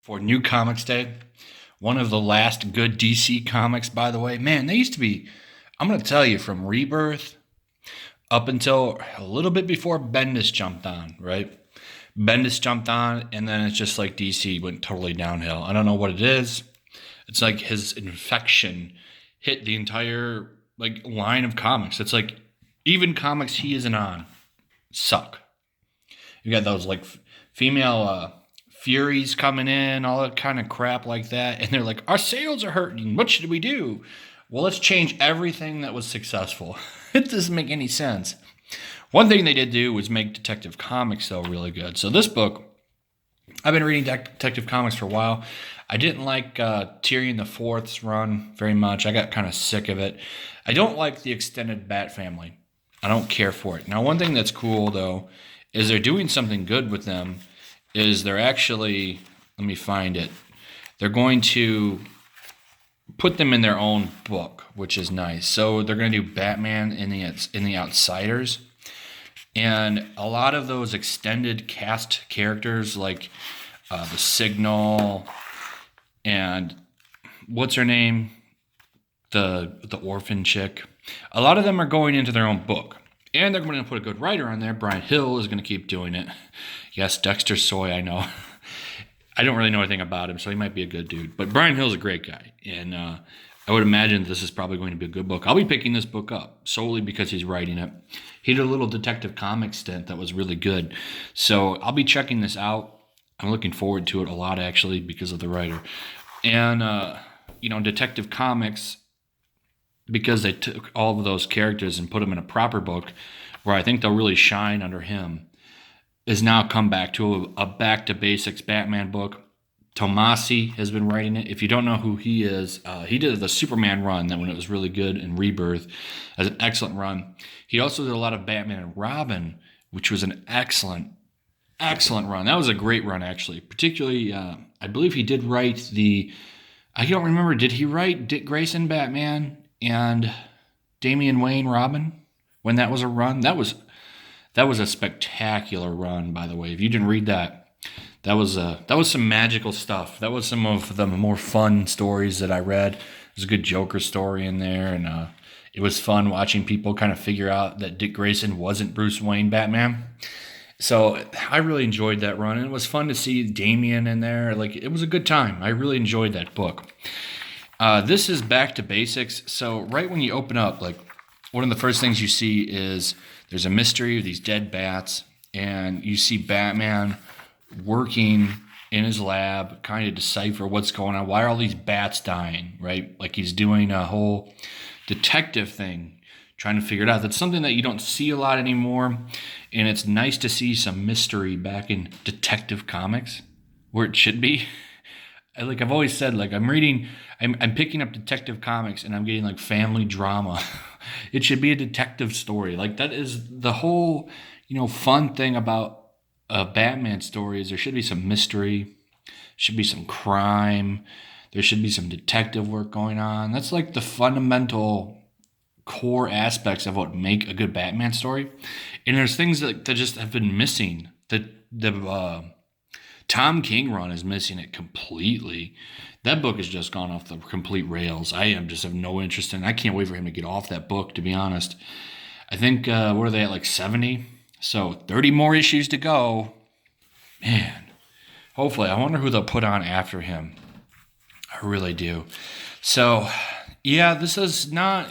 for New Comics Day. One of the last good DC comics, by the way. Man, they used to be, I'm going to tell you, from Rebirth up until a little bit before Bendis jumped on, right? Bendis jumped on, and then it's just like DC went totally downhill. I don't know what it is. It's like his infection hit the entire line of comics. It's like even comics he isn't on suck. You got those female Furies coming in, all that kind of crap like that, and they're like, our sales are hurting. What should we do? Well, let's change everything that was successful. It doesn't make any sense. One thing they did do was make Detective Comics, though, really good. So this book, I've been reading Detective Comics for a while. I didn't like Tyrion the Fourth's run very much. I got kind of sick of it. I don't like the extended Bat family. I don't care for it. Now, one thing that's cool, though, is they're doing something good with them, is they're actually, let me find it, they're going to put them in their own book, which is nice. So they're going to do Batman in the Outsiders. And a lot of those extended cast characters, like the Signal and what's her name, the orphan chick, a lot of them are going into their own book. And they're going to put a good writer on there. Brian Hill is going to keep doing it. Yes, Dexter Soy, I know. I don't really know anything about him, so he might be a good dude. But Brian Hill's a great guy. And I would imagine this is probably going to be a good book. I'll be picking this book up solely because he's writing it. He did a little Detective Comics stint that was really good. So I'll be checking this out. I'm looking forward to it a lot, actually, because of the writer. And, Detective Comics, because they took all of those characters and put them in a proper book where I think they'll really shine under him, is now come back to a back to basics Batman book. Tomasi has been writing it. If you don't know who he is, he did the Superman run that when it was really good in Rebirth as an excellent run. He also did a lot of Batman and Robin, which was an excellent run. That was a great run, actually. Particularly, I believe he did write I don't remember, did he write Dick Grayson Batman and Damian Wayne Robin when that was a run? That was a spectacular run, by the way. If you didn't read that, that was some magical stuff. That was some of the more fun stories that I read. There's a good Joker story in there, and it was fun watching people kind of figure out that Dick Grayson wasn't Bruce Wayne Batman. So I really enjoyed that run, and it was fun to see Damian in there. It was a good time. I really enjoyed that book. This is back to basics. So right when you open up, one of the first things you see is there's a mystery of these dead bats, and you see Batman working in his lab, kind of decipher what's going on. Why are all these bats dying, right? Like he's doing a whole detective thing, trying to figure it out. That's something that you don't see a lot anymore, and it's nice to see some mystery back in Detective Comics, where it should be. I've always said, I'm picking up Detective Comics and I'm getting family drama. It should be a detective story. That is the whole, fun thing about a Batman story is there should be some mystery, should be some crime, there should be some detective work going on. That's the fundamental core aspects of what make a good Batman story. And there's things that just have been missing. The Tom King run is missing it completely. That book has just gone off the complete rails. I just have no interest in it. I can't wait for him to get off that book, to be honest. I think, what are they at, 70? So 30 more issues to go. Man, hopefully. I wonder who they'll put on after him. I really do. So, yeah, this is not,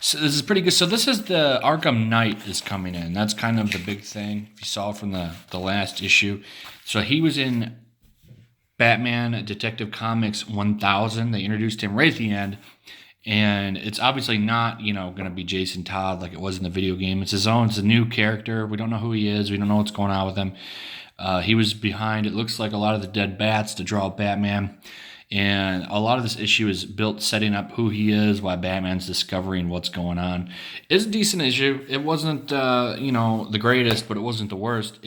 so this is pretty good. So this is the Arkham Knight is coming in. That's kind of the big thing, if you saw from the last issue. So he was in Batman Detective Comics 1000. They introduced him right at the end. And it's obviously not, going to be Jason Todd like it was in the video game. It's his own. It's a new character. We don't know who he is. We don't know what's going on with him. He was behind, it looks like, a lot of the dead bats to draw Batman. And a lot of this issue is built setting up who he is, why Batman's discovering what's going on. It's a decent issue. It wasn't, the greatest, but it wasn't the worst.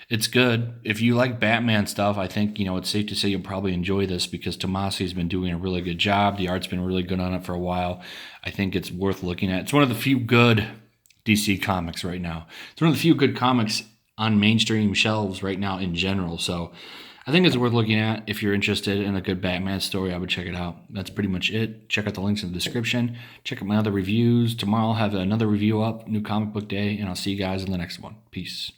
It's good. If you like Batman stuff, I think, it's safe to say you'll probably enjoy this because Tomasi's been doing a really good job. The art's been really good on it for a while. I think it's worth looking at. It's one of the few good DC comics right now. It's one of the few good comics on mainstream shelves right now in general. So I think it's worth looking at. If you're interested in a good Batman story, I would check it out. That's pretty much it. Check out the links in the description. Check out my other reviews. Tomorrow I'll have another review up, new comic book day, and I'll see you guys in the next one. Peace.